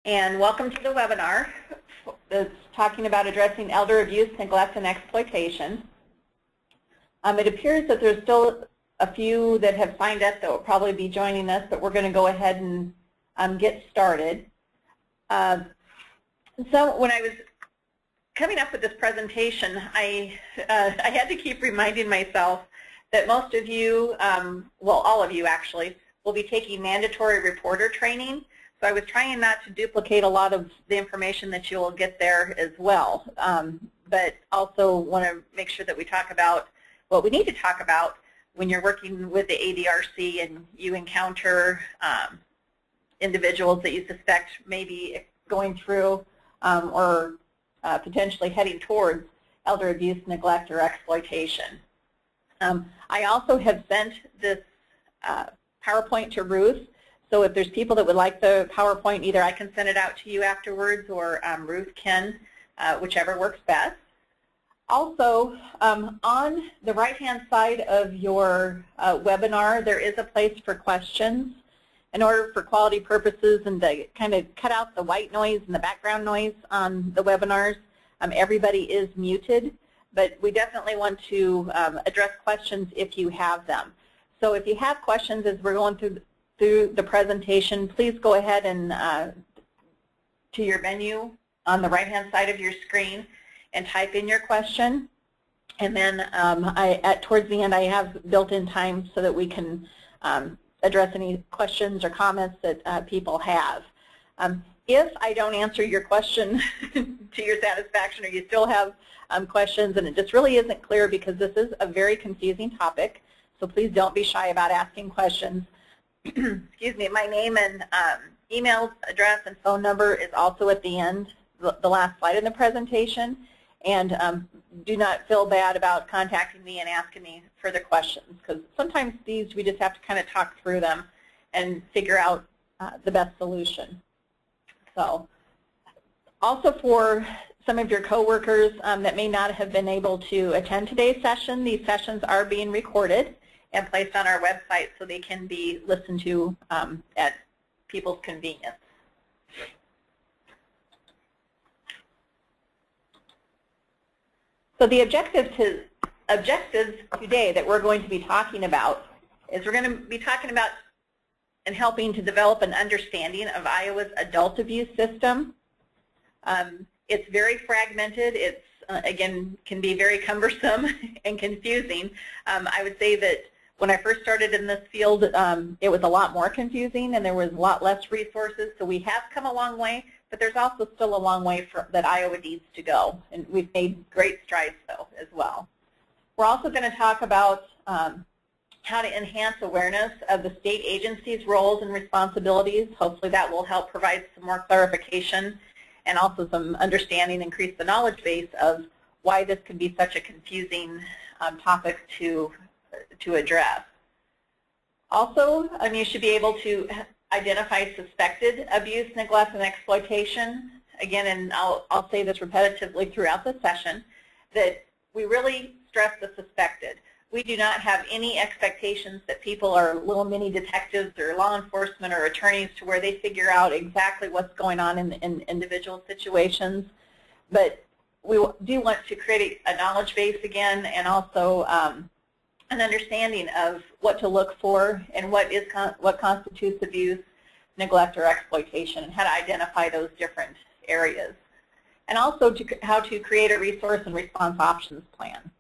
And welcome to the webinar that's talking about addressing elder abuse, neglect, and exploitation. It appears that there's still a few that have signed up that will probably be joining us, but we're going to go ahead and get started. So when I was coming up with this presentation, I had to keep reminding myself that most of you, well, all of you actually, will be taking mandatory reporter training. So I was trying not to duplicate a lot of the information that you'll get there as well, but also want to make sure that we talk about what we need to talk about when you're working with the ADRC and you encounter individuals that you suspect may be going through or potentially heading towards elder abuse, neglect, or exploitation. I also have sent this PowerPoint to Ruth. So if there's people that would like the PowerPoint, either I can send it out to you afterwards or Ruth can, whichever works best. Also, on the right-hand side of your webinar, there is a place for questions. In order for quality purposes and to kind of cut out the white noise and the background noise on the webinars, everybody is muted, but we definitely want to address questions if you have them. So if you have questions as we're going through the presentation, please go ahead and to your menu on the right-hand side of your screen and type in your question. And then towards the end, I have built-in time so that we can address any questions or comments that people have. If I don't answer your question to your satisfaction, or you still have questions and it just really isn't clear, because this is a very confusing topic, so please don't be shy about asking questions. Excuse me, my name and email address and phone number is also at the end, the last slide in the presentation. And do not feel bad about contacting me and asking me further questions, because sometimes these we just have to kind of talk through them and figure out the best solution. So also for some of your coworkers that may not have been able to attend today's session, these sessions are being recorded and placed on our website so they can be listened to at people's convenience. So the objectives today that we're going to be talking about is we're going to be talking about and helping to develop an understanding of Iowa's adult abuse system. It's very fragmented. It's, again, can be very cumbersome and confusing. I would say that when I first started in this field, it was a lot more confusing and there was a lot less resources. So we have come a long way, but there's also still a long way that Iowa needs to go. And we've made great strides, though, as well. We're also going to talk about how to enhance awareness of the state agencies' roles and responsibilities. Hopefully that will help provide some more clarification and also some understanding, increase the knowledge base of why this can be such a confusing topic to address. Also, you should be able to identify suspected abuse, neglect, and exploitation. Again, and I'll say this repetitively throughout the session, that we really stress the suspected. We do not have any expectations that people are little mini detectives or law enforcement or attorneys to where they figure out exactly what's going on in individual situations. But we do want to create a knowledge base again, and also an understanding of what to look for and what constitutes abuse, neglect, or exploitation, and how to identify those different areas. And also how to create a resource and response options plan.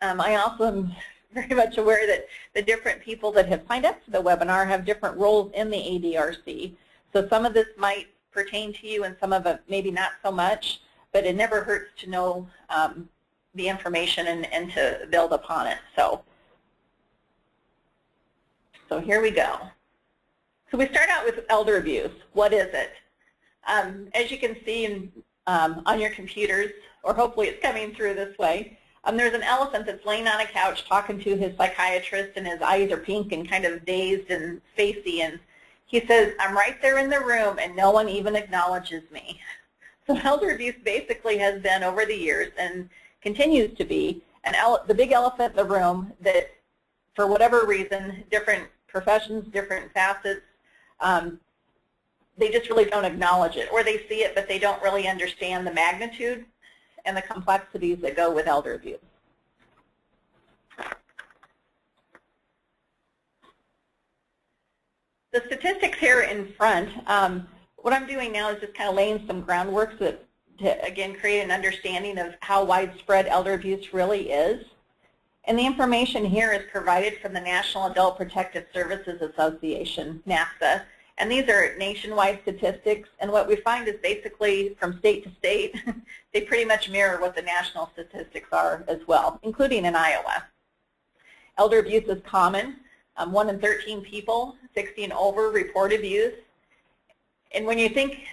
I also am very much aware that the different people that have signed up for the webinar have different roles in the ADRC. So some of this might pertain to you and some of it maybe not so much, but it never hurts to know the information and to build upon it. So here we go. So we start out with elder abuse. What is it? As you can see on your computers, or hopefully it's coming through this way, there's an elephant that's laying on a couch talking to his psychiatrist, and his eyes are pink and kind of dazed and spacey, and he says, "I'm right there in the room and no one even acknowledges me." So elder abuse basically has been, over the years, and continues to be, the big elephant in the room that, for whatever reason, different professions, different facets, they just really don't acknowledge it, or they see it but they don't really understand the magnitude and the complexities that go with elder abuse. The statistics here in front, what I'm doing now is just kind of laying some groundwork to again create an understanding of how widespread elder abuse really is. And the information here is provided from the National Adult Protective Services Association, NAPSA. And these are nationwide statistics. And what we find is basically from state to state, they pretty much mirror what the national statistics are as well, including in Iowa. Elder abuse is common. 1 in 13 people, 60 and over, report abuse. And when you think,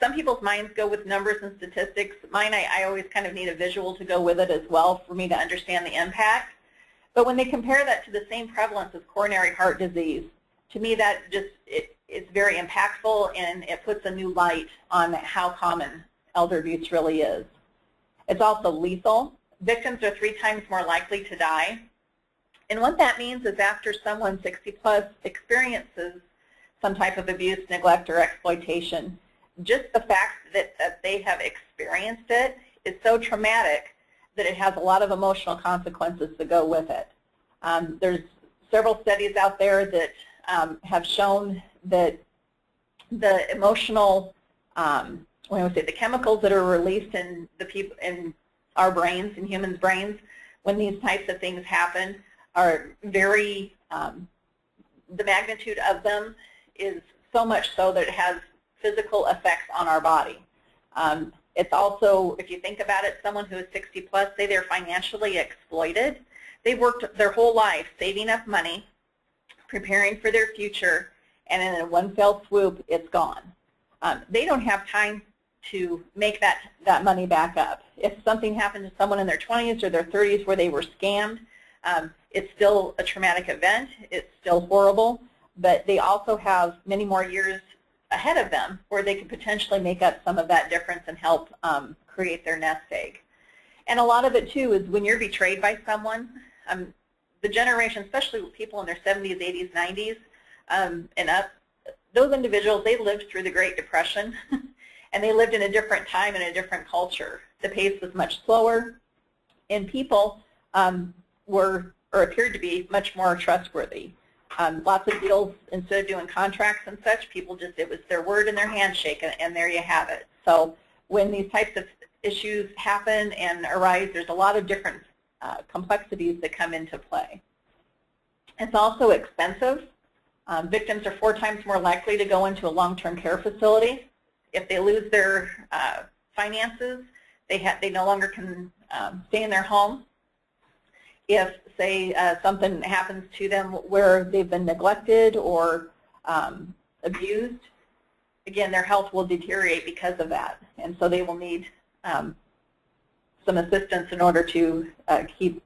some people's minds go with numbers and statistics. Mine, I always kind of need a visual to go with it as well for me to understand the impact. But when they compare that to the same prevalence as coronary heart disease, to me that just, it's very impactful, and it puts a new light on how common elder abuse really is. It's also lethal. Victims are 3 times more likely to die. And what that means is after someone 60 plus experiences some type of abuse, neglect, or exploitation, just the fact that they have experienced it is so traumatic that it has a lot of emotional consequences that go with it. There's several studies out there that have shown that the emotional, the chemicals that are released in in our brains, in humans' brains, when these types of things happen, are very, the magnitude of them is so much so that it has physical effects on our body. It's also, if you think about it, someone who is 60 plus, say they're financially exploited. They worked their whole life saving up money, preparing for their future, and in a one fell swoop, it's gone. They don't have time to make that money back up. If something happened to someone in their 20s or their 30s where they were scammed, it's still a traumatic event. It's still horrible, but they also have many more years ahead of them where they could potentially make up some of that difference and help create their nest egg. And a lot of it, too, is when you're betrayed by someone, the generation, especially people in their 70s, 80s, 90s, and up, those individuals, they lived through the Great Depression, and they lived in a different time and a different culture. The pace was much slower, and people were, or appeared to be, much more trustworthy. Lots of deals, instead of doing contracts and such, people just, it was their word and their handshake, and there you have it. So when these types of issues happen and arise, there's a lot of different complexities that come into play. It's also expensive. Victims are 4 times more likely to go into a long-term care facility. If they lose their finances, they no longer can stay in their home. If, say, something happens to them where they've been neglected or abused, again, their health will deteriorate because of that. And so they will need some assistance in order to keep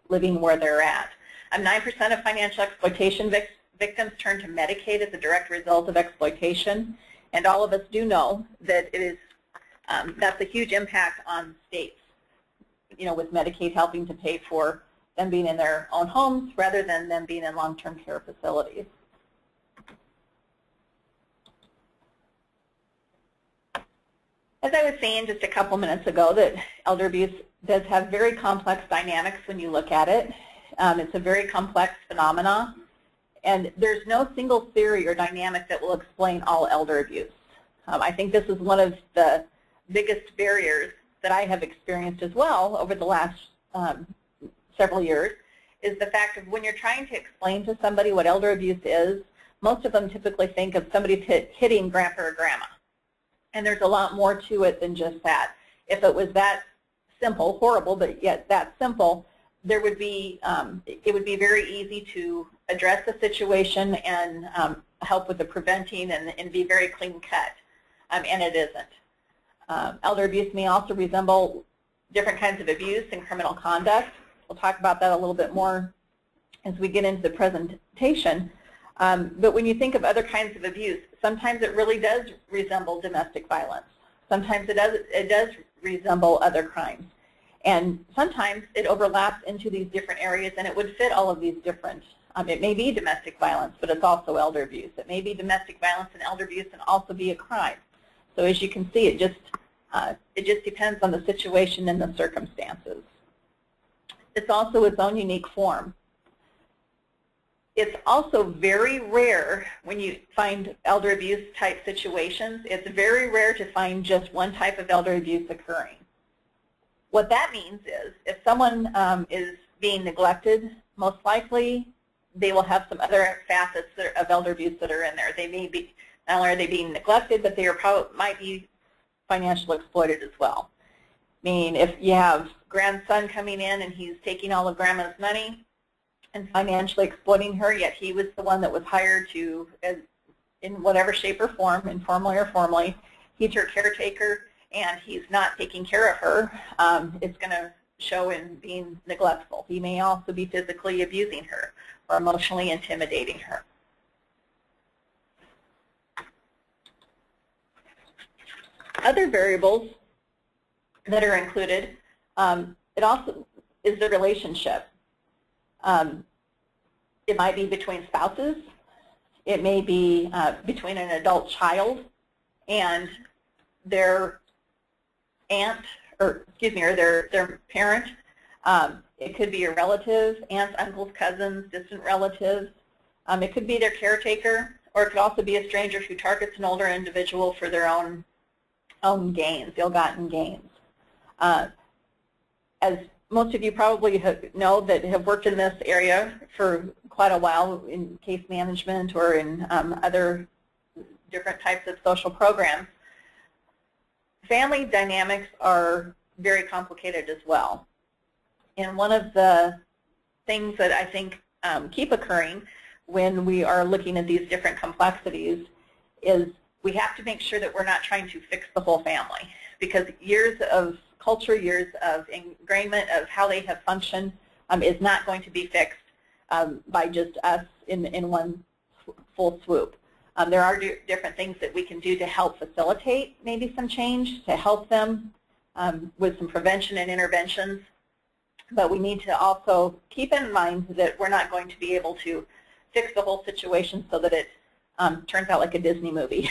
living where they're at. 9% of financial exploitation victims turn to Medicaid as a direct result of exploitation. And all of us do know that it is, that's a huge impact on states, you know, with Medicaid helping to pay for them being in their own homes rather than them being in long-term care facilities. As I was saying just a couple minutes ago, that elder abuse does have very complex dynamics when you look at it. It's a very complex phenomena, and there's no single theory or dynamic that will explain all elder abuse. I think this is one of the biggest barriers that I have experienced as well over the last several years, is the fact of when you're trying to explain to somebody what elder abuse is, most of them typically think of somebody hitting grandpa or grandma. And there's a lot more to it than just that. If it was that simple, horrible, but yet that simple, there would be, it would be very easy to address the situation and help with the preventing and be very clean cut, and it isn't. Elder abuse may also resemble different kinds of abuse and criminal conduct. We'll talk about that a little bit more as we get into the presentation. But when you think of other kinds of abuse, sometimes it really does resemble domestic violence. Sometimes it does resemble other crimes. And sometimes it overlaps into these different areas, and it would fit all of these different It may be domestic violence, but it's also elder abuse. It may be domestic violence and elder abuse and also be a crime. So as you can see, it just depends on the situation and the circumstances. It's also its own unique form. It's also very rare when you find elder abuse type situations. It's very rare to find just one type of elder abuse occurring. What that means is if someone is being neglected, most likely they will have some other facets of elder abuse that are in there. They may be, not only are they being neglected, but they are might be financially exploited as well. Meaning if you have grandson coming in and he's taking all of grandma's money and financially exploiting her, yet he was the one that was hired to, in whatever shape or form, informally or formally, he's her caretaker and he's not taking care of her, it's going to show in being neglectful. He may also be physically abusing her or emotionally intimidating her. Other variables that are included, it also is the relationship. It might be between spouses. It may be between an adult child and their aunt, or excuse me, or their parent. It could be a relative, aunts, uncles, cousins, distant relatives. It could be their caretaker, or it could also be a stranger who targets an older individual for their own gains, ill-gotten gains. As most of you probably know that have worked in this area for quite a while in case management or in other different types of social programs, family dynamics are very complicated as well. And one of the things that I think keep occurring when we are looking at these different complexities is we have to make sure that we're not trying to fix the whole family, because years of culture, years of ingrainment of how they have functioned is not going to be fixed by just us in one full swoop. There are different things that we can do to help facilitate maybe some change, to help them with some prevention and interventions. But we need to also keep in mind that we're not going to be able to fix the whole situation so that it turns out like a Disney movie.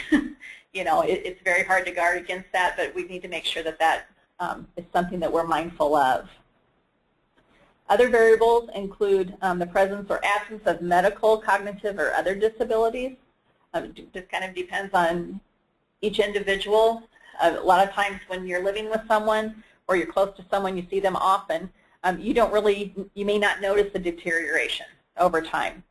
You know, it's very hard to guard against that, but we need to make sure that that is something that we're mindful of. Other variables include the presence or absence of medical, cognitive, or other disabilities. It just kind of depends on each individual. A lot of times when you're living with someone or you're close to someone, you see them often, you may not notice the deterioration over time.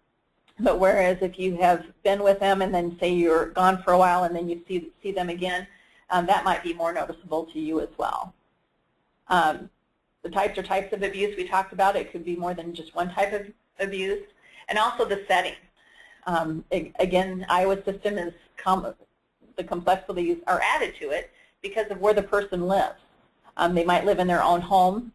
But whereas if you have been with them and then say you're gone for a while and then you see them again, that might be more noticeable to you as well. The types of abuse we talked about, it could be more than just one type of abuse, and also the setting. Again, Iowa system is the complexities are added to it because of where the person lives. They might live in their own home,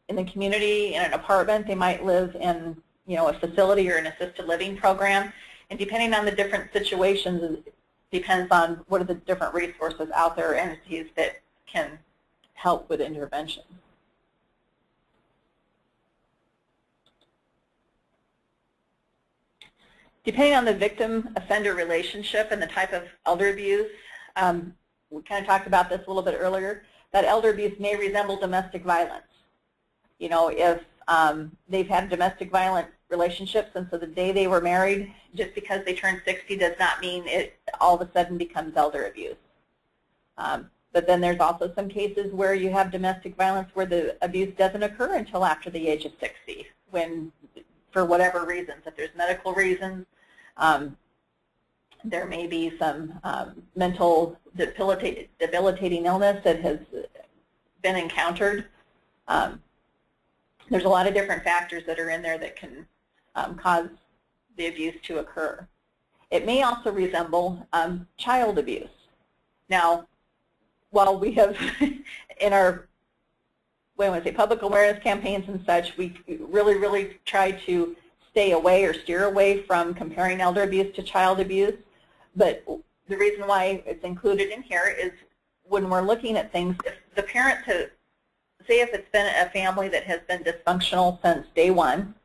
in the community, in an apartment. They might live in a facility or an assisted living program, and depending on the different situations, it depends on what are the different resources out there, entities that can help with intervention. Depending on the victim-offender relationship and the type of elder abuse, we kind of talked about this a little bit earlier, that elder abuse may resemble domestic violence. You know, if they've had domestic violent relationships and so the day they were married, just because they turned 60 does not mean it all of a sudden becomes elder abuse. But then there's also some cases where you have domestic violence where the abuse doesn't occur until after the age of 60, when, for whatever reasons, if there's medical reasons, there may be some mental debilitating illness that has been encountered. There's a lot of different factors that are in there that can cause the abuse to occur. It may also resemble child abuse. Now, while we have in our public awareness campaigns and such, we really try to stay away or steer away from comparing elder abuse to child abuse. But the reason why it's included in here is when we're looking at things, if the parents have, say if it's been a family that has been dysfunctional since day one,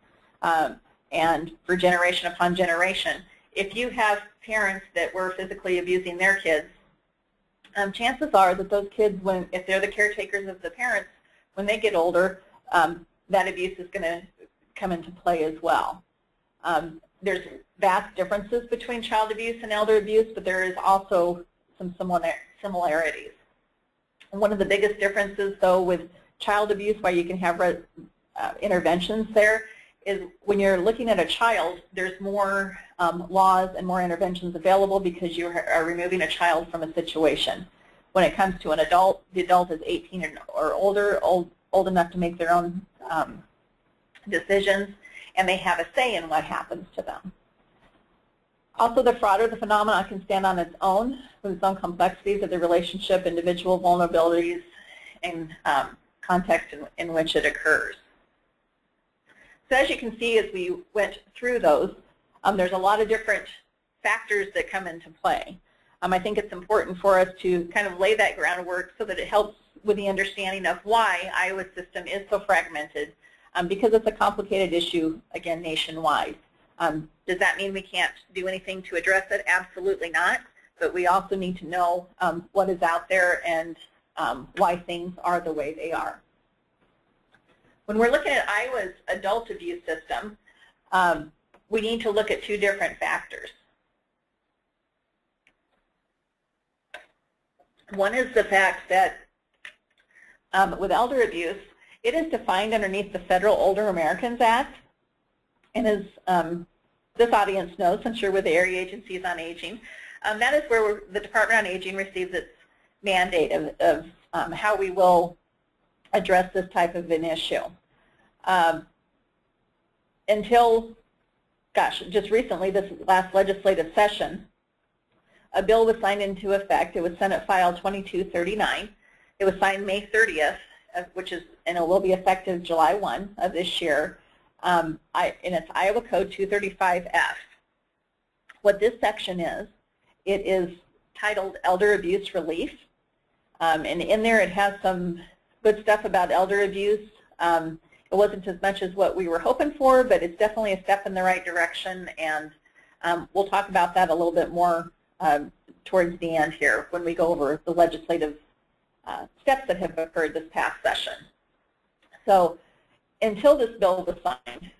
and for generation upon generation. If you have parents that were physically abusing their kids, chances are that those kids, if they're the caretakers of the parents, when they get older, that abuse is going to come into play as well. There's vast differences between child abuse and elder abuse, but there is also some similarities. And one of the biggest differences, though, with child abuse, why you can have interventions there, is when you're looking at a child, there's more laws and more interventions available because you are removing a child from a situation. When it comes to an adult, the adult is 18 or older, old enough to make their own decisions, and they have a say in what happens to them. Also, the fraud or the phenomenon can stand on its own with its own complexities of the relationship, individual vulnerabilities, and context in which it occurs. So as you can see, as we went through those, there's a lot of different factors that come into play. I think it's important for us to kind of lay that groundwork so that it helps with the understanding of why Iowa's system is so fragmented, because it's a complicated issue, again, nationwide. Does that mean we can't do anything to address it? Absolutely not. But we also need to know what is out there and why things are the way they are. When we're looking at Iowa's adult abuse system, we need to look at two different factors. One is the fact that with elder abuse, it is defined underneath the Federal Older Americans Act, and as this audience knows, since you're with the area agencies on aging, that is where the Department on Aging receives its mandate of how we will address this type of an issue. Until, gosh, just recently, this last legislative session, a bill was signed into effect. It was Senate File 2239. It was signed May 30th, and it will be effective July 1 of this year. And it's Iowa Code 235F. What this section is, it is titled Elder Abuse Relief. And in there it has some good stuff about elder abuse. It wasn't as much as what we were hoping for, but it's definitely a step in the right direction, and we'll talk about that a little bit more towards the end here when we go over the legislative steps that have occurred this past session. So until this bill was signed,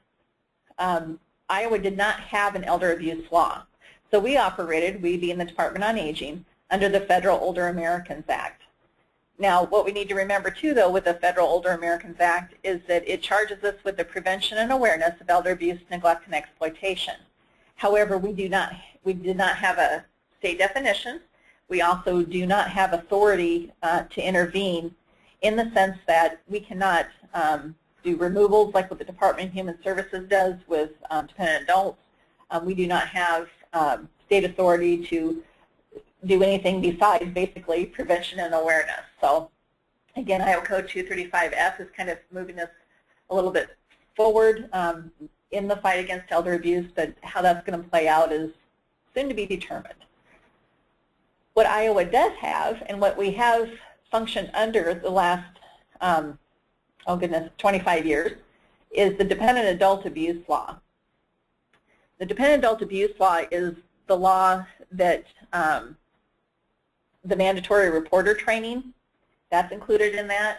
Iowa did not have an elder abuse law. So we being the Department on Aging, under the Federal Older Americans Act. Now, what we need to remember, too, though, with the Federal Older Americans Act is that it charges us with the prevention and awareness of elder abuse, neglect, and exploitation. However, we did not have a state definition. We also do not have authority to intervene in the sense that we cannot do removals like what the Department of Human Services does with dependent adults. We do not have state authority to do anything besides basically prevention and awareness. So again, Iowa Code 235F is kind of moving us a little bit forward in the fight against elder abuse, but how that's going to play out is soon to be determined. What Iowa does have, and what we have functioned under the last, 25 years, is the Dependent Adult Abuse Law. The Dependent Adult Abuse Law is the law that the mandatory reporter training, that's included in that.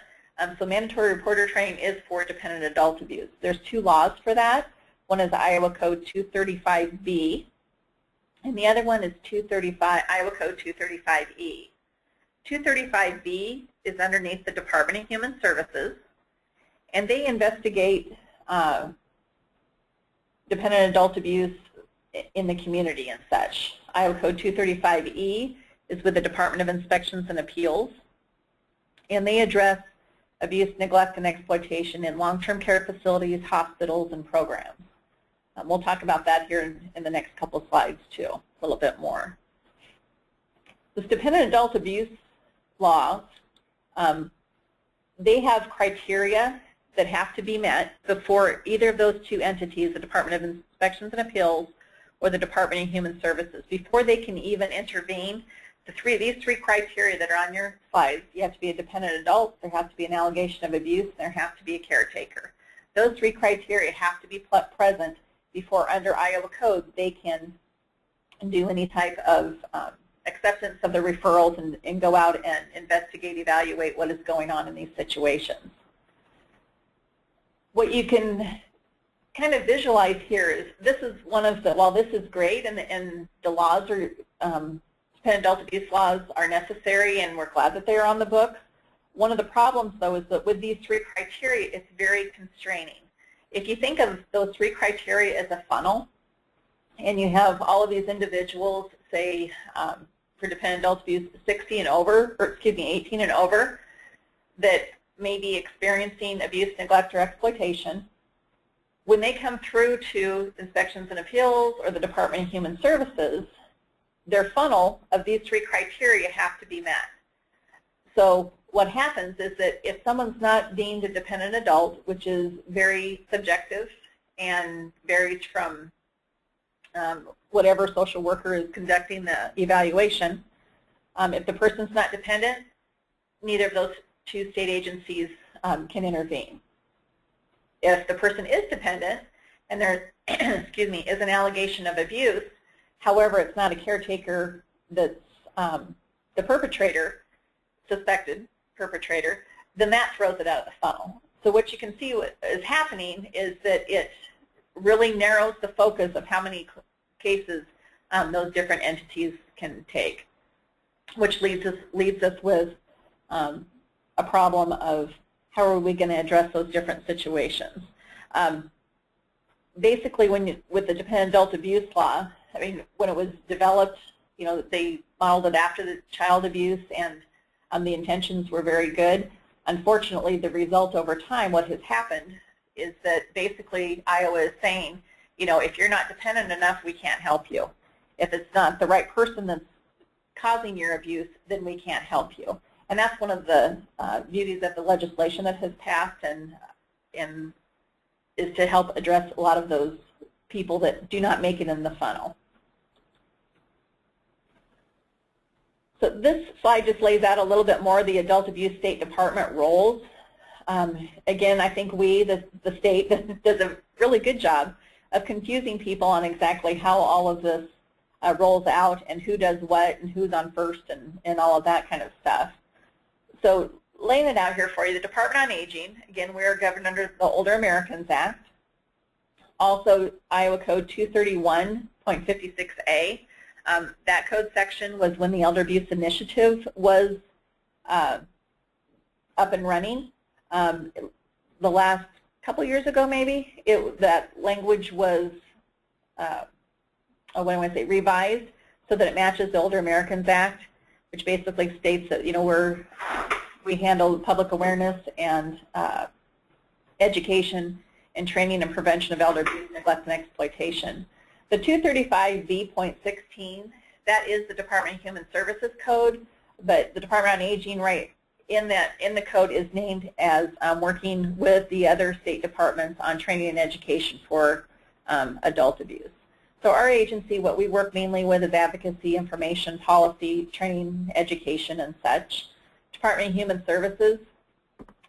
So mandatory reporter training is for dependent adult abuse. There's two laws for that. One is Iowa Code 235B, and the other one is Iowa Code 235E. 235B is underneath the Department of Human Services, and they investigate dependent adult abuse in the community and such. Iowa Code 235E is with the Department of Inspections and Appeals, and they address abuse, neglect, and exploitation in long-term care facilities, hospitals, and programs. We'll talk about that here in the next couple of slides too, a little bit more. This dependent adult abuse laws, they have criteria that have to be met before either of those two entities, the Department of Inspections and Appeals or the Department of Human Services, before they can even intervene. These three criteria that are on your slides: you have to be a dependent adult, there has to be an allegation of abuse, and there has to be a caretaker. Those three criteria have to be present before under Iowa code they can do any type of acceptance of the referrals and go out and investigate, evaluate what is going on in these situations. What you can kind of visualize here is this is one of the, while this is great and the laws are, dependent adult abuse laws are necessary and we're glad that they are on the books, one of the problems though is that with these three criteria it's very constraining. If you think of those three criteria as a funnel and you have all of these individuals, say for dependent adult abuse 60 and over, or excuse me, 18 and over, that may be experiencing abuse, neglect, or exploitation, when they come through to inspections and appeals or the Department of Human Services, their funnel of these three criteria have to be met. So what happens is that if someone's not deemed a dependent adult, which is very subjective and varies from whatever social worker is conducting the evaluation, if the person's not dependent, neither of those two state agencies can intervene. If the person is dependent and there excuse me, is an allegation of abuse, however, it's not a caretaker that's the perpetrator, suspected perpetrator, then that throws it out of the funnel. So what you can see what is happening is that it really narrows the focus of how many cases those different entities can take, which leads us with a problem of how are we going to address those different situations. Basically, with the dependent adult abuse law, I mean, when it was developed, you know, they modeled it after the child abuse, and the intentions were very good. Unfortunately, the result over time, what has happened is that basically Iowa is saying, you know, if you're not dependent enough, we can't help you. If it's not the right person that's causing your abuse, then we can't help you. And that's one of the beauties of the legislation that has passed, and is to help address a lot of those people that do not make it in the funnel. So this slide just lays out a little bit more the Adult Abuse State Department roles. Again, I think the state does a really good job of confusing people on exactly how all of this rolls out and who does what and who's on first and all of that kind of stuff. So laying it out here for you, the Department on Aging, again, we are governed under the Older Americans Act. Also, Iowa Code 231.56A. That code section was when the Elder Abuse Initiative was up and running. The last couple years ago, maybe, that language was, revised so that it matches the Older Americans Act, which basically states that, you know, we handle public awareness and education and training and prevention of elder abuse, neglect, and exploitation. The 235B.16, that is the Department of Human Services code, but the Department on Aging, right in the code, is named as working with the other state departments on training and education for adult abuse. So our agency, what we work mainly with is advocacy, information, policy, training, education, and such. Department of Human Services,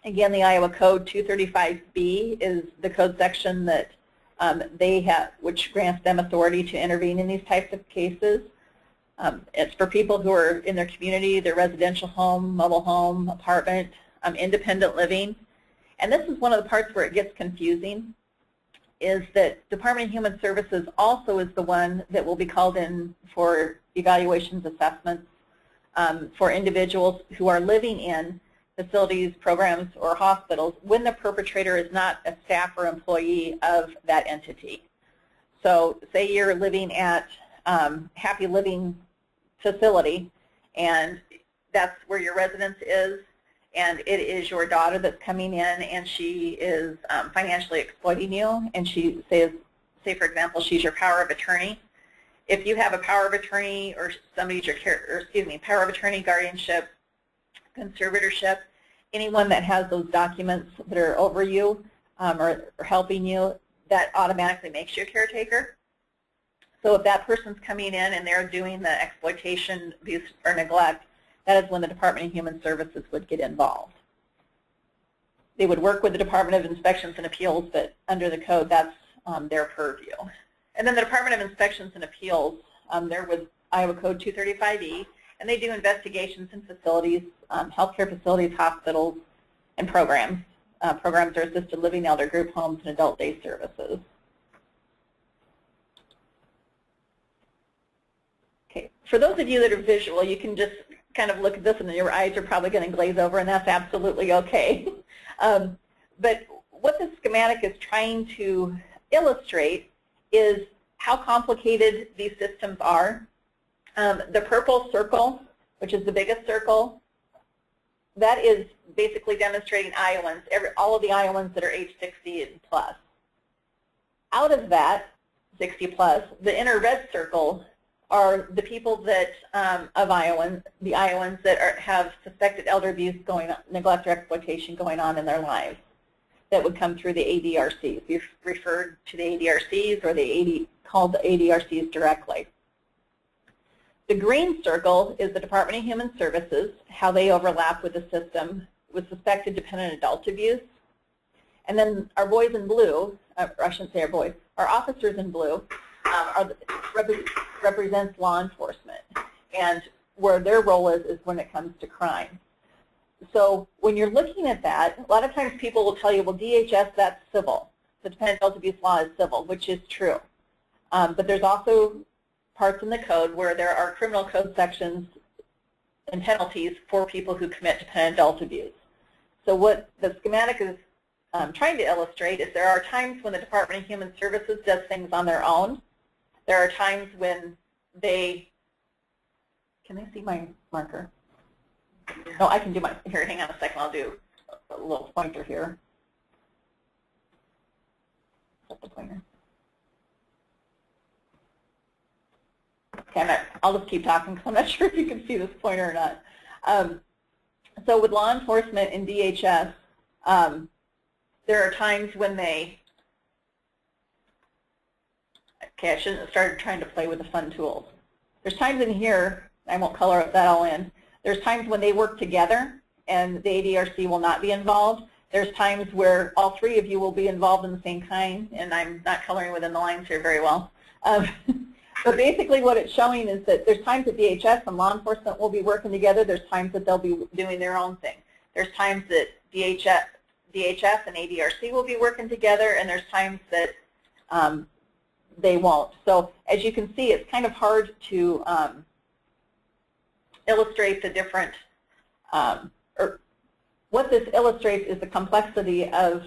again, the Iowa Code 235B is the code section that they have, which grants them authority to intervene in these types of cases. It's for people who are in their community, their residential home, mobile home, apartment, independent living. And this is one of the parts where it gets confusing, is that Department of Human Services also is the one that will be called in for evaluations, assessments for individuals who are living in facilities, programs, or hospitals when the perpetrator is not a staff or employee of that entity. So say you're living at Happy Living facility, and that's where your residence is, and it is your daughter that's coming in, and she is financially exploiting you, and she says, say for example, she's your power of attorney. If you have a power of attorney, or somebody's your power of attorney, guardianship, conservatorship, anyone that has those documents that are over you or helping you, that automatically makes you a caretaker. So if that person's coming in and they're doing the exploitation, abuse, or neglect, that is when the Department of Human Services would get involved. They would work with the Department of Inspections and Appeals, but under the code, that's their purview. And then the Department of Inspections and Appeals, they're with Iowa Code 235E, and they do investigations in facilities, healthcare facilities, hospitals, and programs. Programs are assisted living, elder group homes, and adult day services. Okay, for those of you that are visual, you can just kind of look at this and your eyes are probably going to glaze over, and that's absolutely okay. But what the schematic is trying to illustrate is how complicated these systems are. The purple circle, which is the biggest circle, that is basically demonstrating Iowans, all of the Iowans that are age 60 and plus. Out of that, 60 plus, the inner red circle are the people that, the Iowans that have suspected elder abuse going on, neglect or exploitation going on in their lives, that would come through the ADRCs. You've referred to the ADRCs or called the ADRCs directly. The green circle is the Department of Human Services, how they overlap with the system with suspected dependent adult abuse. And then our boys in blue, or I shouldn't say our boys, our officers in blue represents law enforcement, and where their role is when it comes to crime. So when you're looking at that, a lot of times people will tell you, well, DHS, that's civil. The dependent adult abuse law is civil, which is true. But there's also parts in the code where there are criminal code sections and penalties for people who commit dependent adult abuse. So what the schematic is trying to illustrate is there are times when the Department of Human Services does things on their own. There are times when they, can they see my marker? No, I can do my, here, hang on a second, I'll do a little pointer here. What's the pointer? Okay, I'll just keep talking because I'm not sure if you can see this pointer or not. So with law enforcement in DHS, there are times when they, okay, I shouldn't have started trying to play with the fun tools. There's times in here, I won't color that all in, there's times when they work together and the ADRC will not be involved. There's times where all three of you will be involved in the same kind, and I'm not coloring within the lines here very well. But basically what it's showing is that there's times that DHS and law enforcement will be working together. There's times that they'll be doing their own thing. There's times that DHS and ADRC will be working together, and there's times that they won't. So as you can see, it's kind of hard to illustrate the different, or what this illustrates is the complexity of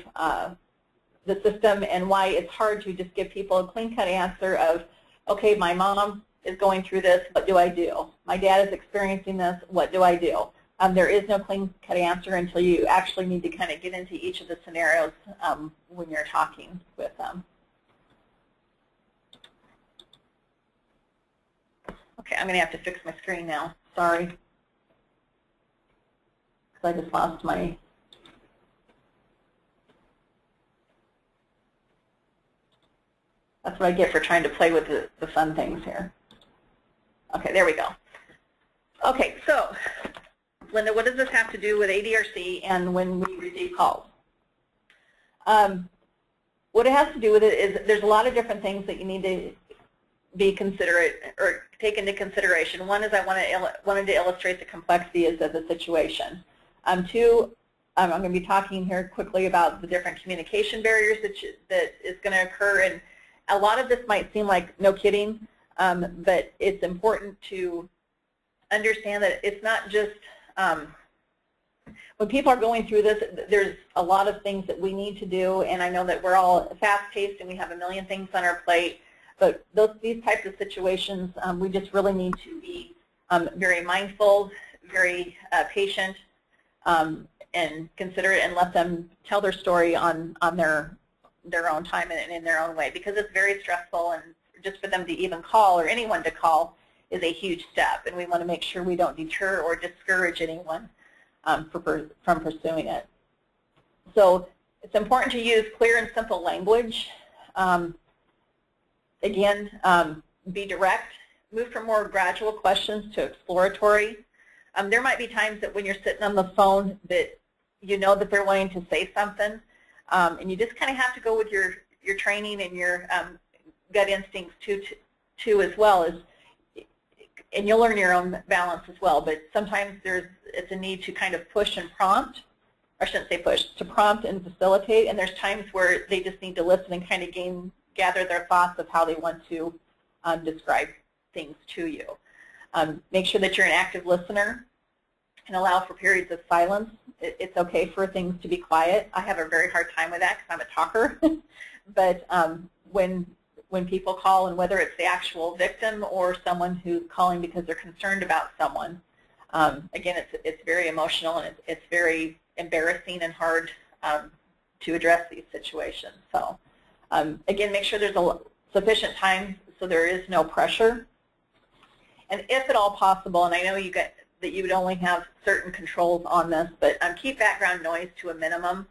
the system and why it's hard to just give people a clean-cut answer of, okay, my mom is going through this, what do I do? My dad is experiencing this, what do I do? There is no clean-cut answer until you actually need to kind of get into each of the scenarios when you're talking with them. Okay, I'm going to have to fix my screen now. Sorry. Because I just lost my... That's what I get for trying to play with the fun things here. Okay, there we go. Okay, so Linda, what does this have to do with ADRC and when we receive calls? What it has to do with it is there's a lot of different things that you need to be considerate or take into consideration. One is I wanted to illustrate the complexity of the situation. Two, I'm going to be talking here quickly about the different communication barriers that is going to occur, and a lot of this might seem like no kidding, but it's important to understand that it's not just, when people are going through this, there's a lot of things that we need to do, and I know that we're all fast-paced and we have a million things on our plate, but these types of situations, we just really need to be very mindful, very patient, and considerate, and let them tell their story on their own time and in their own way, because it's very stressful, and just for them to even call or anyone to call is a huge step, and we want to make sure we don't deter or discourage anyone from pursuing it. So it's important to use clear and simple language. Again, be direct, move from more gradual questions to exploratory. There might be times that when you're sitting on the phone that you know that they're wanting to say something, and you just kind of have to go with your your training and your gut instincts too as well, is, and you'll learn your own balance as well, but sometimes it's a need to kind of push and prompt, or I shouldn't say push, to prompt and facilitate, and there's times where they just need to listen and kind of gather their thoughts of how they want to describe things to you. Make sure that you're an active listener and allow for periods of silence. It's okay for things to be quiet. I have a very hard time with that because I'm a talker, but when people call, and whether it's the actual victim or someone who's calling because they're concerned about someone, again, it's very emotional, and it's very embarrassing and hard to address these situations. So again, make sure there's sufficient time so there is no pressure. And if at all possible, and I know that you would only have certain controls on this, but keep background noise to a minimum.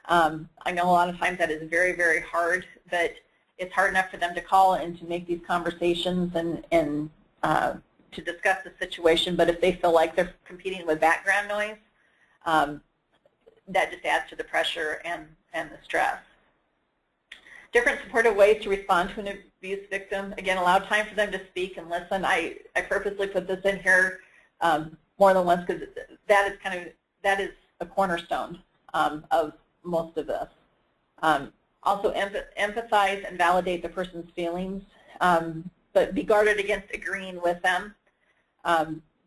I know a lot of times that is very, very hard, but it's hard enough for them to call and to make these conversations and to discuss the situation, but if they feel like they're competing with background noise, that just adds to the pressure and the stress. Different supportive ways to respond to an abuse victim. Again, allow time for them to speak and listen. I purposely put this in here more than once because that is a cornerstone of most of this. Also empathize and validate the person's feelings, but be guarded against agreeing with them.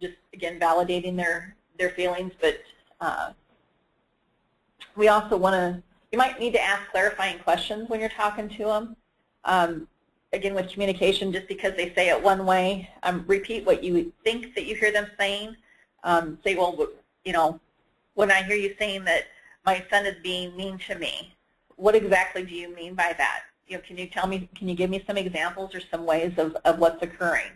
Just, again, validating their feelings, but we also want to, you might need to ask clarifying questions when you're talking to them. Again, with communication, just because they say it one way, repeat what you think that you hear them saying. Say, well, you know, when I hear you saying that my son is being mean to me, what exactly do you mean by that? You know, can you tell me, can you give me some examples or some ways of what's occurring?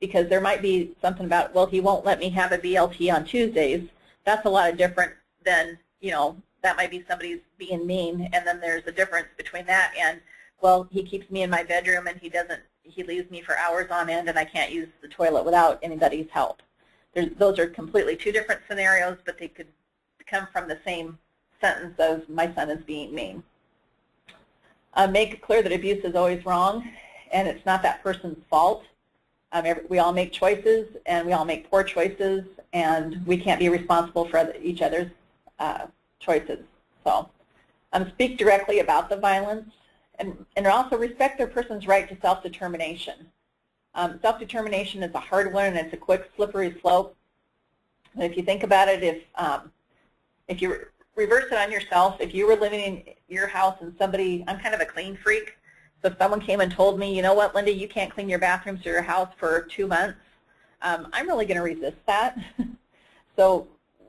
Because there might be something about, well, he won't let me have a BLT on Tuesdays. That's a lot different than, you know, that might be somebody's being mean, and then there's a difference between that and, well, he keeps me in my bedroom and he leaves me for hours on end and I can't use the toilet without anybody's help. Those are completely two different scenarios, but they could come from the same sentence of my son is being mean. Make it clear that abuse is always wrong and it's not that person's fault. We all make choices and we all make poor choices, and we can't be responsible for each other's choices. So speak directly about the violence, and also respect their person's right to self-determination. Self-determination is a hard one, and it's a quick, slippery slope. And if you think about it, if you reverse it on yourself, if you were living in your house and somebody, I'm kind of a clean freak, so if someone came and told me, you know what, Linda, you can't clean your bathrooms or your house for 2 months, I'm really going to resist that. So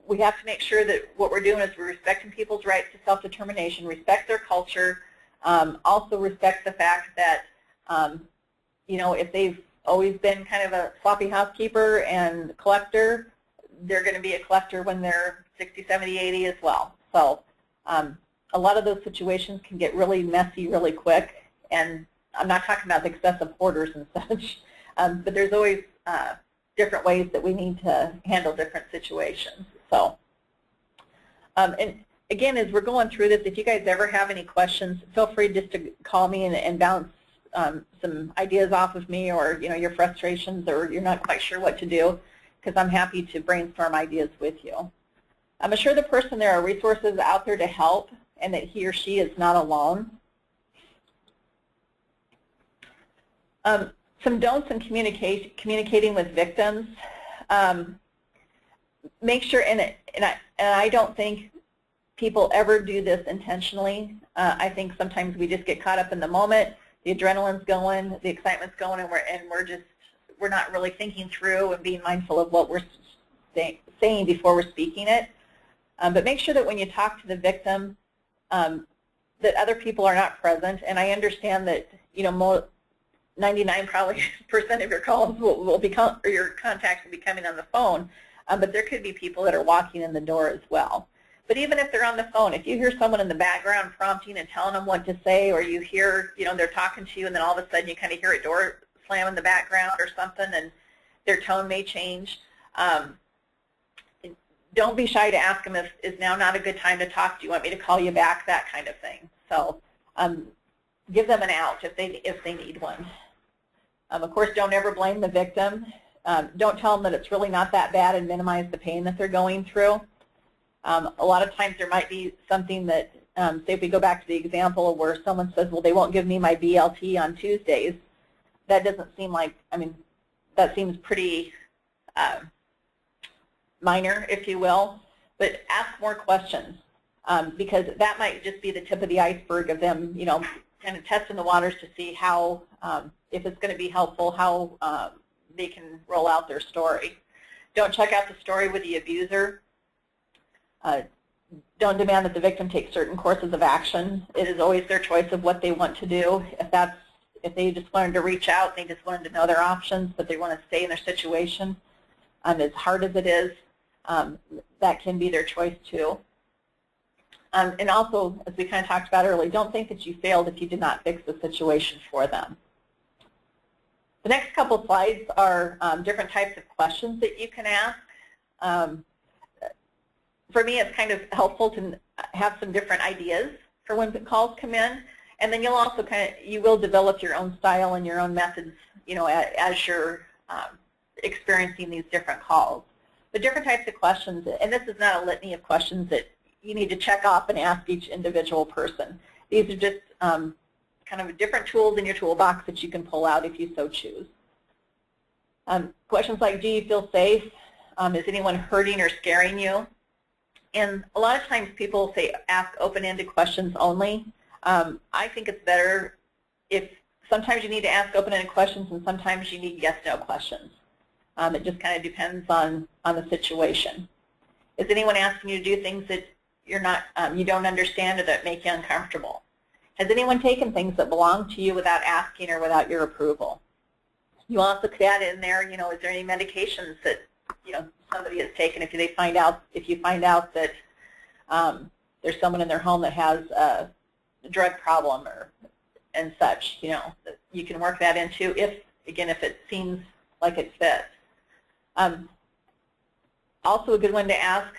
we have to make sure that what we're doing is we're respecting people's right to self-determination, respect their culture, also respect the fact that, you know, if they've always been kind of a sloppy housekeeper and collector, they're going to be a collector when they're 60, 70, 80 as well. So a lot of those situations can get really messy really quick, and I'm not talking about the excessive hoarders and such, but there's always different ways that we need to handle different situations. So, and again, as we're going through this, if you guys ever have any questions, feel free just to call me and bounce some ideas off of me, or, you know, your frustrations, or you're not quite sure what to do, because I'm happy to brainstorm ideas with you. Assure the person there are resources out there to help and that he or she is not alone. Some don'ts in communicating with victims. Make sure, and I don't think people ever do this intentionally. I think sometimes we just get caught up in the moment. The adrenaline's going, the excitement's going, and we're not really thinking through and being mindful of what we're saying before we're speaking it. But make sure that when you talk to the victim, that other people are not present. And I understand that, you know, 99% probably of your calls will become, or your contacts will be coming on the phone, but there could be people that are walking in the door as well. But even if they're on the phone, if you hear someone in the background prompting and telling them what to say, or you hear, you know, they're talking to you, and then all of a sudden you kind of hear a door slam in the background or something, and their tone may change, don't be shy to ask them if is now not a good time to talk. Do you want me to call you back? That kind of thing. So Give them an out if they need one. Of course, don't ever blame the victim. Don't tell them that it's really not that bad and minimize the pain that they're going through. A lot of times there might be something that, say if we go back to the example where someone says, well, they won't give me my BLT on Tuesdays. That doesn't seem like, I mean, that seems pretty minor, if you will. But ask more questions because that might just be the tip of the iceberg of them, you know, kind of testing the waters to see how, if it's going to be helpful, how they can roll out their story. Don't check out the story with the abuser. Don't demand that the victim take certain courses of action. It is always their choice of what they want to do. If they just learn to reach out, they just learn to know their options, but they want to stay in their situation, as hard as it is, that can be their choice too. And also, as we kind of talked about earlier, don't think that you failed if you did not fix the situation for them. The next couple slides are different types of questions that you can ask. For me, it's kind of helpful to have some different ideas for when the calls come in, and then you'll also you will develop your own style and your own methods, you know, as you're experiencing these different calls. The different types of questions, and this is not a litany of questions that you need to check off and ask each individual person. These are just kind of different tools in your toolbox that you can pull out if you so choose. Questions like, do you feel safe? Is anyone hurting or scaring you? And a lot of times people say ask open-ended questions only. I think it's better if sometimes you need to ask open-ended questions and sometimes you need yes-no questions. It just kind of depends on the situation. Is anyone asking you to do things that you're not, you don't understand or that make you uncomfortable? Has anyone taken things that belong to you without asking or without your approval? You also could add in there, you know, is there any medications that, you know, somebody has taken if you find out that there's someone in their home that has a drug problem and such, you know, you can work that into if it seems like it fits. Also a good one to ask,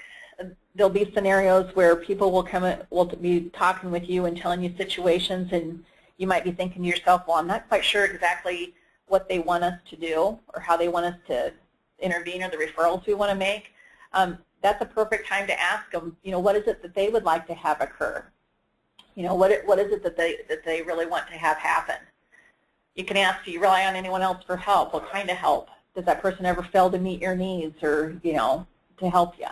there'll be scenarios where people will be talking with you and telling you situations, and you might be thinking to yourself, well, I'm not quite sure exactly what they want us to do or how they want us to intervene or the referrals we want to make. That's a perfect time to ask them, you know, what is it that they would like to have occur? You know, what is it that they really want to have happen? You can ask, do you rely on anyone else for help? What kind of help? Does that person ever fail to meet your needs or, you know, to help you?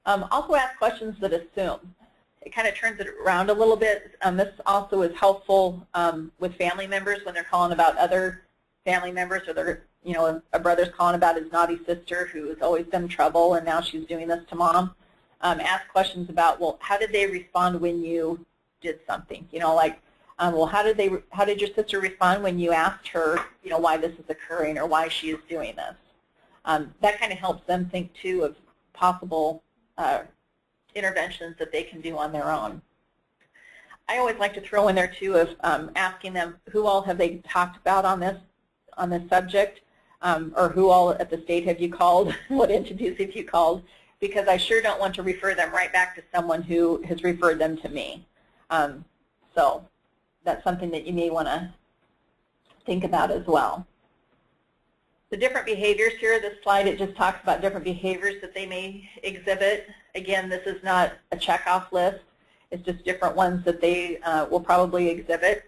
Also ask questions that assume. It kind of turns it around a little bit. This also is helpful with family members when they're calling about other family members, or they're, you know, a brother's calling about his naughty sister who has always been trouble and now she's doing this to mom. Ask questions about, well, how did they respond when you did something? You know, like, well, how did your sister respond when you asked her, you know, why this is occurring or why she is doing this? That kind of helps them think too of possible interventions that they can do on their own. I always like to throw in there too of asking them who all have they talked about on this subject, or who all at the state have you called, what entities have you called, because I sure don't want to refer them right back to someone who has referred them to me. So that's something that you may want to think about as well. The different behaviors here, this slide, it just talks about different behaviors that they may exhibit. Again, this is not a checkoff list. It's just different ones that they will probably exhibit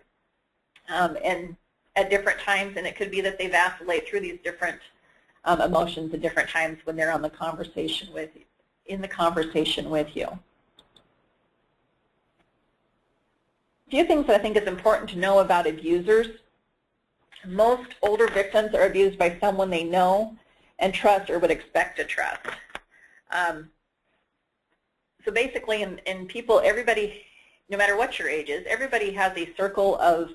and at different times, and it could be that they vacillate through these different emotions at different times when they're on the conversation with you, in the conversation with you. A few things that I think is important to know about abusers. Most older victims are abused by someone they know and trust or would expect to trust. So basically in people, everybody, no matter what your age is, everybody has a circle of,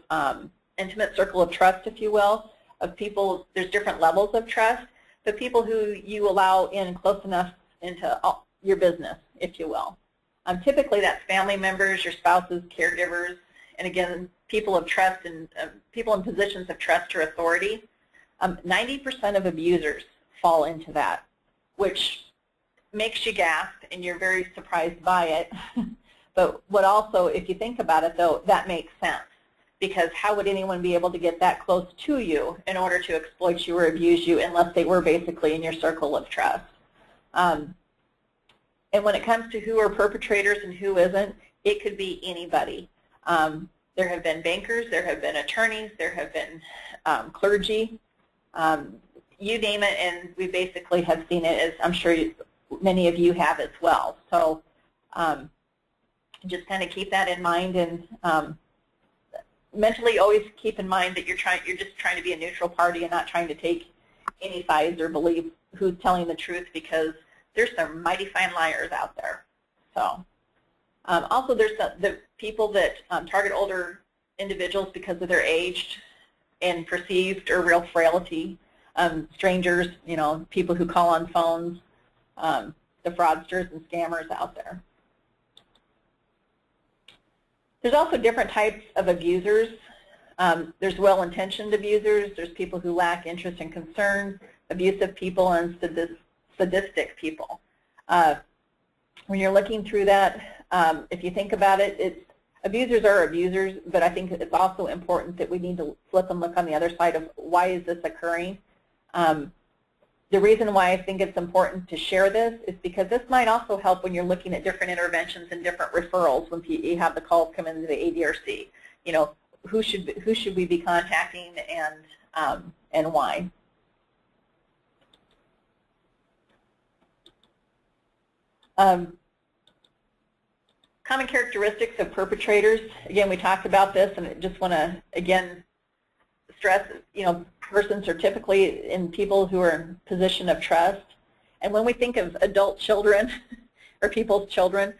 intimate circle of trust, if you will, of people. There's different levels of trust, but people who you allow in close enough into your business, if you will. Typically that's family members, your spouses, caregivers, and again, people of trust and people in positions of trust or authority. 90% of abusers fall into that, which makes you gasp and you're very surprised by it. But what also, if you think about it, though, that makes sense. Because how would anyone be able to get that close to you in order to exploit you or abuse you unless they were basically in your circle of trust? And when it comes to who are perpetrators and who isn't, it could be anybody. There have been bankers, there have been attorneys, there have been clergy, you name it, and we basically have seen it, as I'm sure many of you have as well. So just kind of keep that in mind, and mentally always keep in mind that you're just trying to be a neutral party and not trying to take any sides or believe who's telling the truth, because there's some mighty fine liars out there. So also there's the people that target older individuals because of their age and perceived or real frailty. Strangers, you know, people who call on phones, the fraudsters and scammers out there. There's also different types of abusers. There's well-intentioned abusers. There's people who lack interest and concern, abusive people, and sadistic people. When you're looking through that, if you think about it, abusers are abusers, but I think it's also important that we need to flip and look on the other side of why is this occurring. The reason why I think it's important to share this is because this might also help when you're looking at different interventions and different referrals when you have the calls come into the ADRC. You know, who should we be contacting and why. Common characteristics of perpetrators. Again, we talked about this, and I just want to again stress, you know, persons are typically in people who are in position of trust. And when we think of adult children or people's children,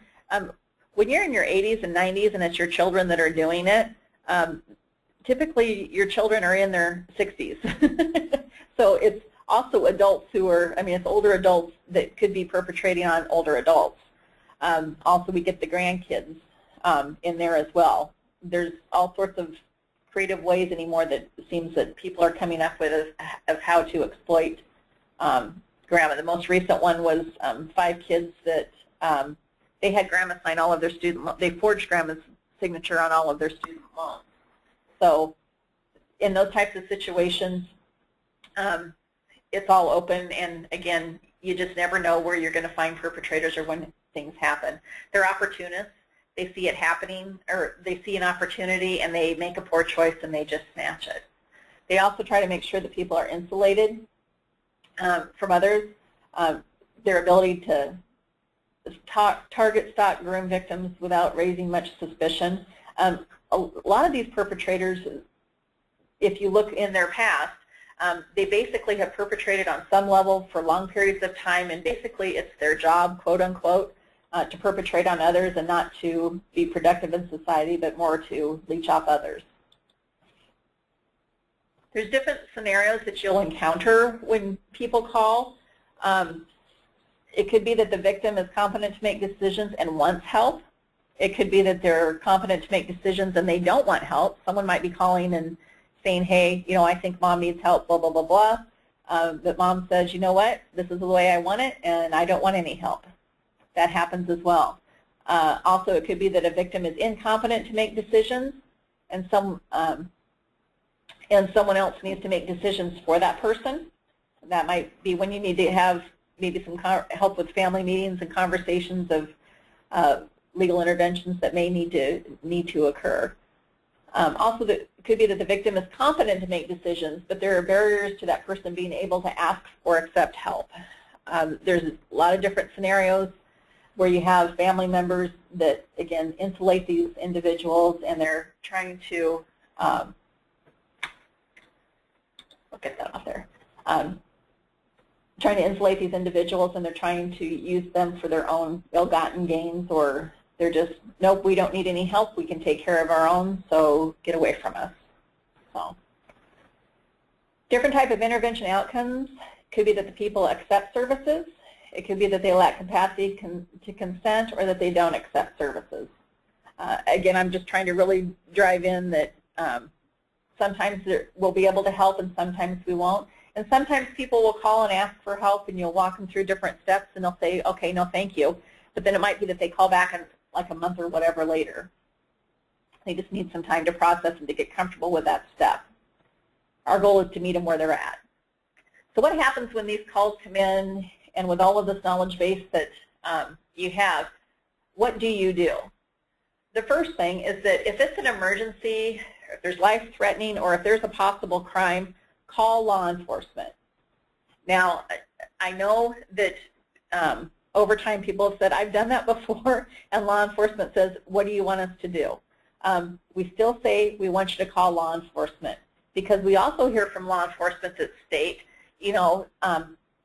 when you're in your 80s and 90s and it's your children that are doing it, typically your children are in their 60s. So it's also adults who are, I mean, it's older adults that could be perpetrating on older adults. Also, we get the grandkids in there as well. There's all sorts of creative ways anymore that it seems that people are coming up with of how to exploit grandma. The most recent one was 5 kids that they had grandma sign all of their they forged grandma's signature on all of their student loans. So in those types of situations, it's all open, and again, you just never know where you're going to find perpetrators or when things happen. They're opportunists. They see it happening, or they see an opportunity and they make a poor choice and they just snatch it. They also try to make sure that people are insulated from others. Their ability to target, stalk, groom victims without raising much suspicion. A lot of these perpetrators, if you look in their past, they basically have perpetrated on some level for long periods of time, and basically it's their job, quote unquote, to perpetrate on others and not to be productive in society, but more to leech off others. There's different scenarios that you'll encounter when people call. It could be that the victim is competent to make decisions and wants help. It could be that they're competent to make decisions and they don't want help. Someone might be calling and saying, hey, you know, I think mom needs help, blah, blah, blah, blah. But mom says, you know what, this is the way I want it and I don't want any help. That happens as well. Also, it could be that a victim is incompetent to make decisions, and someone else needs to make decisions for that person. That might be when you need to have maybe some help with family meetings and conversations of legal interventions that may need to occur. Also, it could be that the victim is competent to make decisions, but there are barriers to that person being able to ask or accept help. There's a lot of different scenarios where you have family members that, again, insulate these individuals, and they're trying to, I'll get that off there, trying to insulate these individuals, and they're trying to use them for their own ill-gotten gains, or they're just, nope, we don't need any help, we can take care of our own, so get away from us. So, different type of intervention outcomes could be that the people accept services. It could be that they lack capacity to consent, or that they don't accept services. Again, I'm just trying to really drive in that sometimes we'll be able to help and sometimes we won't. And sometimes people will call and ask for help, and you'll walk them through different steps and they'll say, okay, no thank you. But then it might be that they call back and like a month or whatever later. They just need some time to process and to get comfortable with that step. Our goal is to meet them where they're at. So what happens when these calls come in, and with all of this knowledge base that you have, what do you do? The first thing is that if it's an emergency, if there's life-threatening, or if there's a possible crime, call law enforcement. Now, I know that over time people have said, I've done that before, and law enforcement says, what do you want us to do? We still say we want you to call law enforcement, because we also hear from law enforcement that state,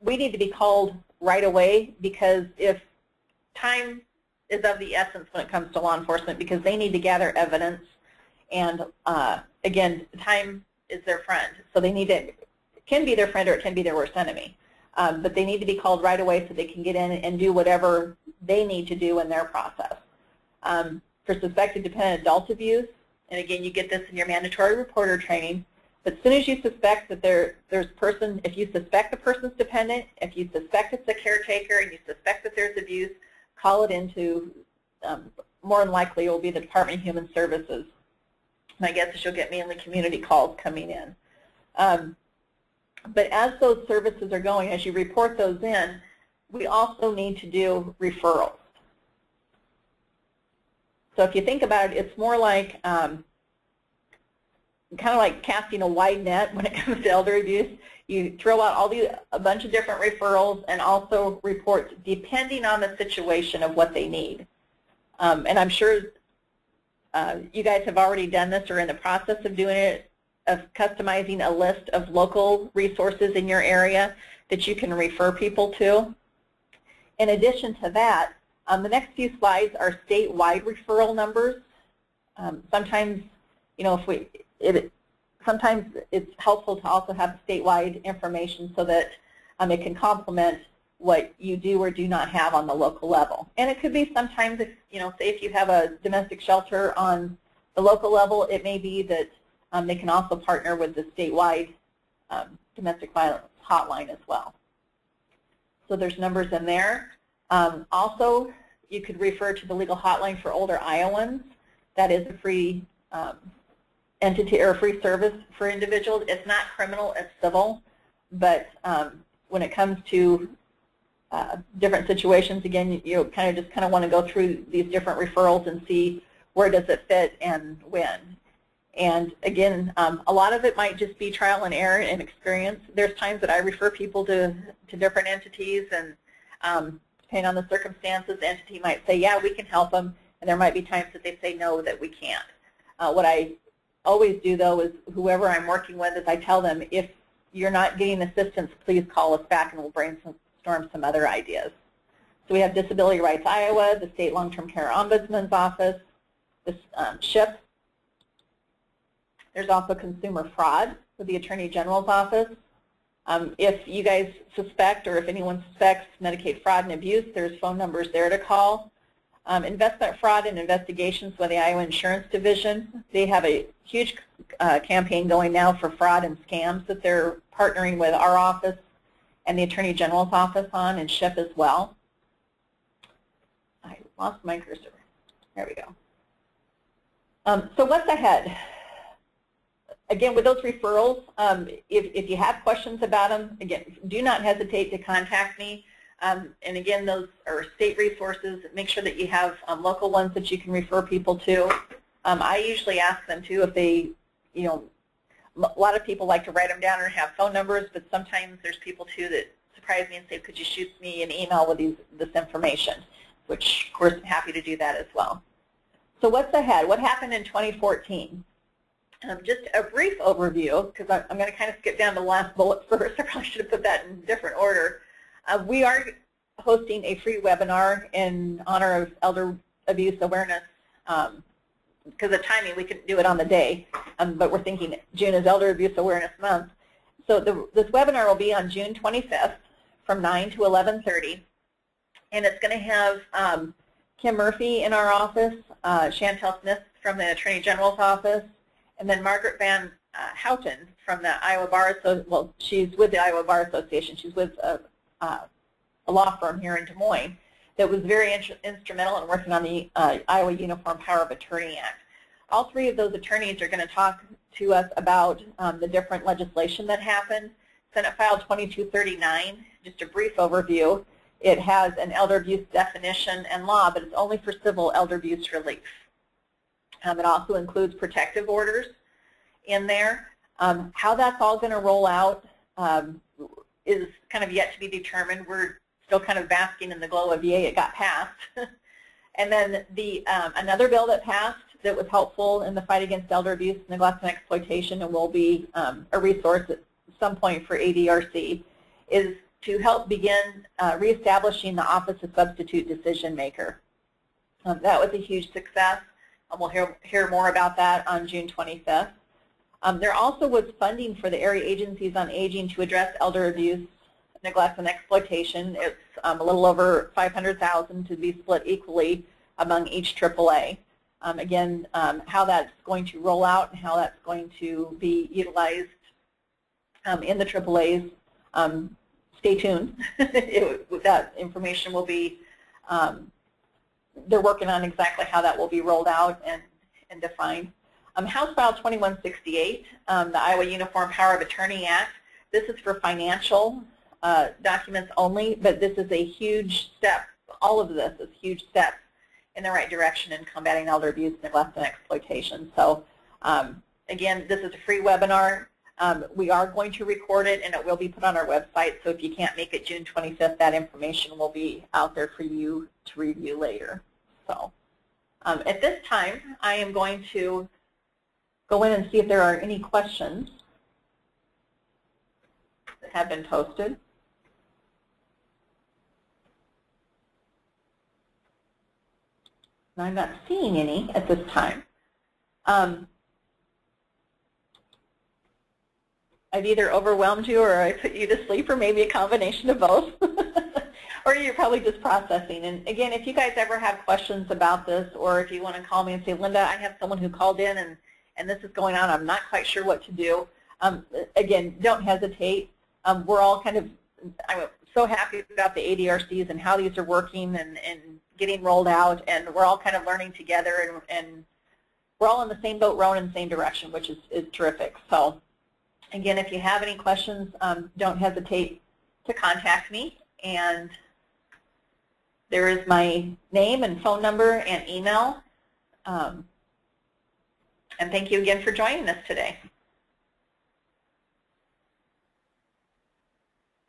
we need to be called right away, because if time is of the essence when it comes to law enforcement, because they need to gather evidence, and again, time is their friend, so they need to, it can be their friend or it can be their worst enemy, but they need to be called right away so they can get in and do whatever they need to do in their process. For suspected dependent adult abuse, and again, you get this in your mandatory reporter training, but as soon as you suspect that if you suspect the person's dependent, if you suspect it's a caretaker, and you suspect that there's abuse, call it into, more than likely it will be the Department of Human Services. My guess is you'll get mainly community calls coming in. But as those services are going, as you report those in, we also need to do referrals. So if you think about it, it's more like kind of like casting a wide net when it comes to elder abuse. You throw out a bunch of different referrals and also reports depending on the situation of what they need. And I'm sure you guys have already done this or in the process of doing it, of customizing a list of local resources in your area that you can refer people to. In addition to that, the next few slides are statewide referral numbers. Sometimes, sometimes it's helpful to also have statewide information so that it can complement what you do or do not have on the local level. And it could be sometimes, if, say if you have a domestic shelter on the local level, it may be that they can also partner with the statewide domestic violence hotline as well. So there's numbers in there. Also, you could refer to the legal hotline for older Iowans. That is a free entity or a free service for individuals. It's not criminal, it's civil, but when it comes to different situations, again, you kind of want to go through these different referrals and see where does it fit and when. And again, a lot of it might just be trial and error and experience. There's times that I refer people to different entities, and depending on the circumstances, the entity might say, yeah, we can help them, and there might be times that they say, no, that we can't. What I always do, though, is whoever I'm working with, is I tell them, if you're not getting assistance, please call us back and we'll brainstorm some other ideas. So we have Disability Rights Iowa, the State Long-Term Care Ombudsman's Office, the SHIP. There's also consumer fraud with the Attorney General's Office. If you guys suspect, or if anyone suspects Medicaid fraud and abuse, there's phone numbers there to call. Investment fraud and investigations with the Iowa Insurance Division. They have a huge campaign going now for fraud and scams that they're partnering with our office and the Attorney General's office on, and SHIP as well. I lost my cursor. There we go. So what's ahead? Again, with those referrals, if you have questions about them, again, do not hesitate to contact me. And again, those are state resources. Make sure that you have local ones that you can refer people to. I usually ask them too if they, a lot of people like to write them down or have phone numbers, but sometimes there's people too that surprise me and say, could you shoot me an email with this information? Which, of course, I'm happy to do that as well. So what's ahead? What happened in 2014? Just a brief overview, because I'm going to kind of skip down to the last bullet first. I probably should have put that in different order. We are hosting a free webinar in honor of elder abuse awareness. Because of timing, we couldn't do it on the day, but we're thinking June is Elder Abuse Awareness Month. So this webinar will be on June 25th from 9 to 11:30, and it's going to have Kim Murphy in our office, Chantel Smith from the Attorney General's office, and then Margaret Van Houten from the Iowa Bar Association. Well, she's with the Iowa Bar Association. She's with a law firm here in Des Moines. that was very instrumental in working on the Iowa Uniform Power of Attorney Act. All three of those attorneys are going to talk to us about the different legislation that happened. Senate File 2239, just a brief overview. It has an elder abuse definition and law, but it's only for civil elder abuse relief. It also includes protective orders in there. How that's all going to roll out is kind of yet to be determined. We're still kind of basking in the glow of yay, it got passed. And then another bill that passed that was helpful in the fight against elder abuse, neglect, and exploitation, and will be a resource at some point for ADRC, is to help begin reestablishing the Office of Substitute Decision Maker. That was a huge success. We'll hear more about that on June 25th. There also was funding for the area agencies on aging to address elder abuse, neglect, and exploitation. It's a little over $500,000 to be split equally among each AAA. Again, how that's going to roll out and how that's going to be utilized in the AAAs, stay tuned. That information will be, they're working on exactly how that will be rolled out and defined. House File 2168, the Iowa Uniform Power of Attorney Act. This is for financial documents only, but this is a huge step. All of this is huge steps in the right direction in combating elder abuse, neglect, and exploitation. So again, this is a free webinar. We are going to record it, and it will be put on our website. So if you can't make it June 25th, that information will be out there for you to review later. So at this time, I am going to go in and see if there are any questions that have been posted. I'm not seeing any at this time. I've either overwhelmed you or I put you to sleep, or maybe a combination of both. Or you're probably just processing. And again, if you guys ever have questions about this, or if you want to call me and say, Linda, I have someone who called in and this is going on, I'm not quite sure what to do. Again, don't hesitate. We're all kind of, I'm so happy about the ADRCs and how these are working and getting rolled out, and we're all kind of learning together, and we're all in the same boat rowing in the same direction, which is terrific. So again, if you have any questions, don't hesitate to contact me, and there is my name and phone number and email. And thank you again for joining us today.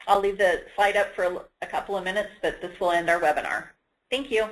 I'll leave the slide up for a couple of minutes, but this will end our webinar. Thank you.